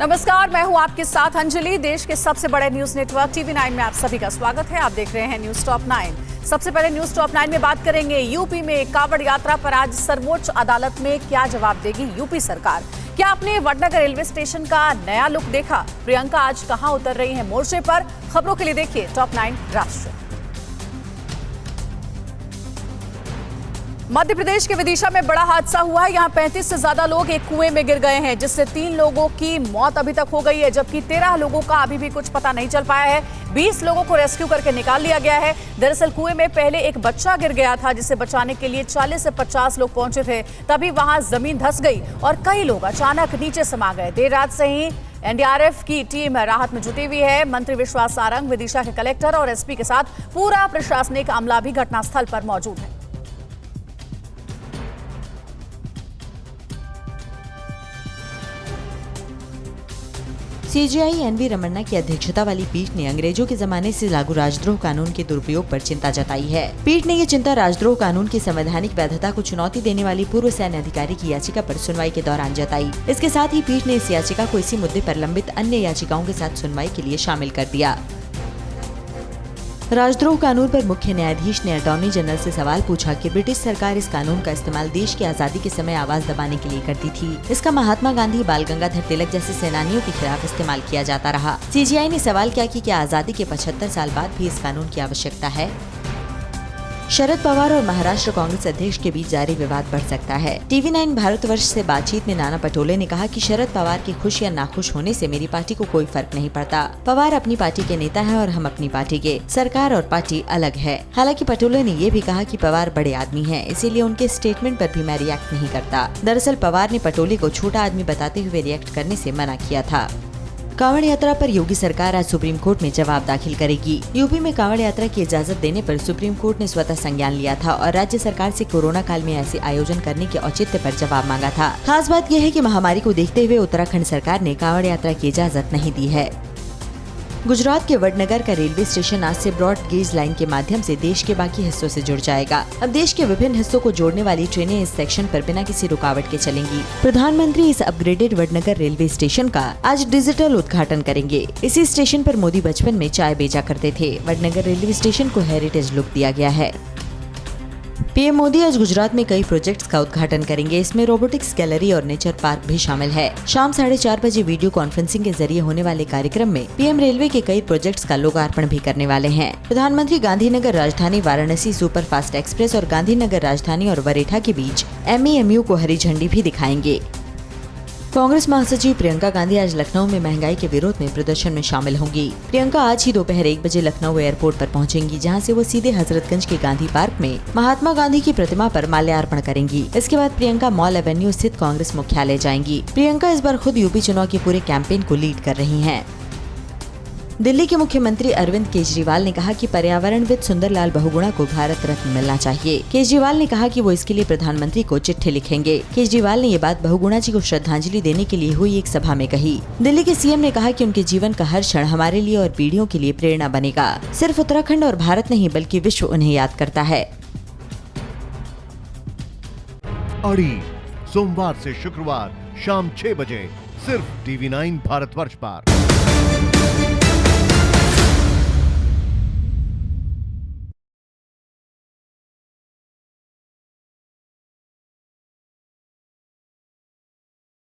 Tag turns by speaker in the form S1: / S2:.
S1: नमस्कार, मैं हूं आपके साथ अंजलि। देश के सबसे बड़े न्यूज नेटवर्क TV9 में आप सभी का स्वागत है। आप देख रहे हैं न्यूज टॉप 9। सबसे पहले न्यूज टॉप 9 में बात करेंगे यूपी में कांवड़ यात्रा पर आज सर्वोच्च अदालत में क्या जवाब देगी यूपी सरकार। क्या आपने वडनगर रेलवे स्टेशन का नया लुक देखा? प्रियंका आज कहां उतर रही है मोर्चे पर? खबरों के लिए देखिए टॉप 9 राष्ट्र। मध्य प्रदेश के विदिशा में बड़ा हादसा हुआ है। यहाँ 35 से ज्यादा लोग एक कुएं में गिर गए हैं, जिससे 3 लोगों की मौत अभी तक हो गई है, जबकि 13 लोगों का अभी भी कुछ पता नहीं चल पाया है। 20 लोगों को रेस्क्यू करके निकाल लिया गया है। दरअसल कुएं में पहले एक बच्चा गिर गया था, जिसे बचाने के लिए 40 से 50 लोग पहुंचे थे। तभी वहां जमीन धंस गई और कई लोग अचानक नीचे समा गए। देर रात से ही NDRF की टीम राहत में जुटी हुई है। मंत्री विश्वास सारंग, विदिशा के कलेक्टर और SP के साथ पूरा प्रशासनिक अमला भी घटनास्थल पर मौजूद है।
S2: CJI NV रमन्ना की अध्यक्षता वाली पीठ ने अंग्रेजों के जमाने से लागू राजद्रोह कानून के दुरुपयोग पर चिंता जताई है। पीठ ने ये चिंता राजद्रोह कानून की संवैधानिक वैधता को चुनौती देने वाली पूर्व सैन्य अधिकारी की याचिका पर सुनवाई के दौरान जताई। इसके साथ ही पीठ ने इस याचिका को इसी मुद्दे पर लंबित अन्य याचिकाओं के साथ सुनवाई के लिए शामिल कर दिया। राजद्रोह कानून पर मुख्य न्यायाधीश ने अटॉर्नी जनरल से सवाल पूछा कि ब्रिटिश सरकार इस कानून का इस्तेमाल देश की आजादी के समय आवाज दबाने के लिए करती थी। इसका महात्मा गांधी, बाल गंगाधर तिलक जैसे सेनानियों के खिलाफ इस्तेमाल किया जाता रहा। CJI ने सवाल किया कि क्या आजादी के 75 साल बाद भी इस कानून की आवश्यकता है। शरद पवार और महाराष्ट्र कांग्रेस अध्यक्ष के बीच जारी विवाद बढ़ सकता है। TV9 भारतवर्ष से बातचीत में नाना पटोले ने कहा कि शरद पवार के खुश या नाखुश होने से मेरी पार्टी को कोई फर्क नहीं पड़ता। पवार अपनी पार्टी के नेता हैं और हम अपनी पार्टी के। सरकार और पार्टी अलग है। हालांकि पटोले ने ये भी कहा कि पवार बड़े आदमी हैं, इसीलिए उनके स्टेटमेंट पर भी मैं रिएक्ट नहीं करता। दरअसल पवार ने पटोले को छोटा आदमी बताते हुए रिएक्ट करने से मना किया था। कांवड़ यात्रा पर योगी सरकार आज सुप्रीम कोर्ट में जवाब दाखिल करेगी। यूपी में कांवड़ यात्रा की इजाजत देने पर सुप्रीम कोर्ट ने स्वतः संज्ञान लिया था और राज्य सरकार से कोरोना काल में ऐसे आयोजन करने के औचित्य पर जवाब मांगा था। खास बात यह है कि महामारी को देखते हुए उत्तराखंड सरकार ने कांवड़ यात्रा की इजाजत नहीं दी है। गुजरात के वडनगर का रेलवे स्टेशन आज से ब्रॉड गेज लाइन के माध्यम से देश के बाकी हिस्सों से जुड़ जाएगा। अब देश के विभिन्न हिस्सों को जोड़ने वाली ट्रेनें इस सेक्शन पर बिना किसी रुकावट के चलेंगी। प्रधानमंत्री इस अपग्रेडेड वडनगर रेलवे स्टेशन का आज डिजिटल उद्घाटन करेंगे। इसी स्टेशन पर मोदी बचपन में चाय बेचा करते थे। वडनगर रेलवे स्टेशन को हेरिटेज लुक दिया गया है। PM मोदी आज गुजरात में कई प्रोजेक्ट्स का उद्घाटन करेंगे। इसमें रोबोटिक्स गैलरी और नेचर पार्क भी शामिल है। शाम 4:30 बजे वीडियो कॉन्फ्रेंसिंग के जरिए होने वाले कार्यक्रम में PM रेलवे के कई प्रोजेक्ट्स का लोकार्पण भी करने वाले हैं। प्रधानमंत्री गांधीनगर राजधानी वाराणसी सुपरफास्ट एक्सप्रेस और गांधीनगर राजधानी और वरेठा के बीच MEMU को हरी झंडी भी दिखाएंगे। कांग्रेस महासचिव प्रियंका गांधी आज लखनऊ में महंगाई के विरोध में प्रदर्शन में शामिल होंगी। प्रियंका आज ही दोपहर 1 बजे लखनऊ एयरपोर्ट पर पहुंचेंगी, जहां से वो सीधे हजरतगंज के गांधी पार्क में महात्मा गांधी की प्रतिमा पर माल्यार्पण करेंगी। इसके बाद प्रियंका मॉल एवेन्यू स्थित कांग्रेस मुख्यालय जाएंगी। प्रियंका इस बार खुद यूपी चुनाव के पूरे कैंपेन को लीड कर रही हैं। दिल्ली के मुख्यमंत्री अरविंद केजरीवाल ने कहा कि पर्यावरणविद सुंदरलाल बहुगुणा को भारत रत्न मिलना चाहिए। केजरीवाल ने कहा कि वो इसके लिए प्रधानमंत्री को चिट्ठी लिखेंगे। केजरीवाल ने ये बात बहुगुणा जी को श्रद्धांजलि देने के लिए हुई एक सभा में कही। दिल्ली के CM ने कहा कि उनके जीवन का हर क्षण हमारे लिए और पीढ़ियों के लिए प्रेरणा बनेगा। सिर्फ उत्तराखंड और भारत नहीं बल्कि विश्व उन्हें याद करता है।
S3: अड़ी सोमवार से शुक्रवार शाम 6 बजे सिर्फ TV9 भारतवर्ष पर।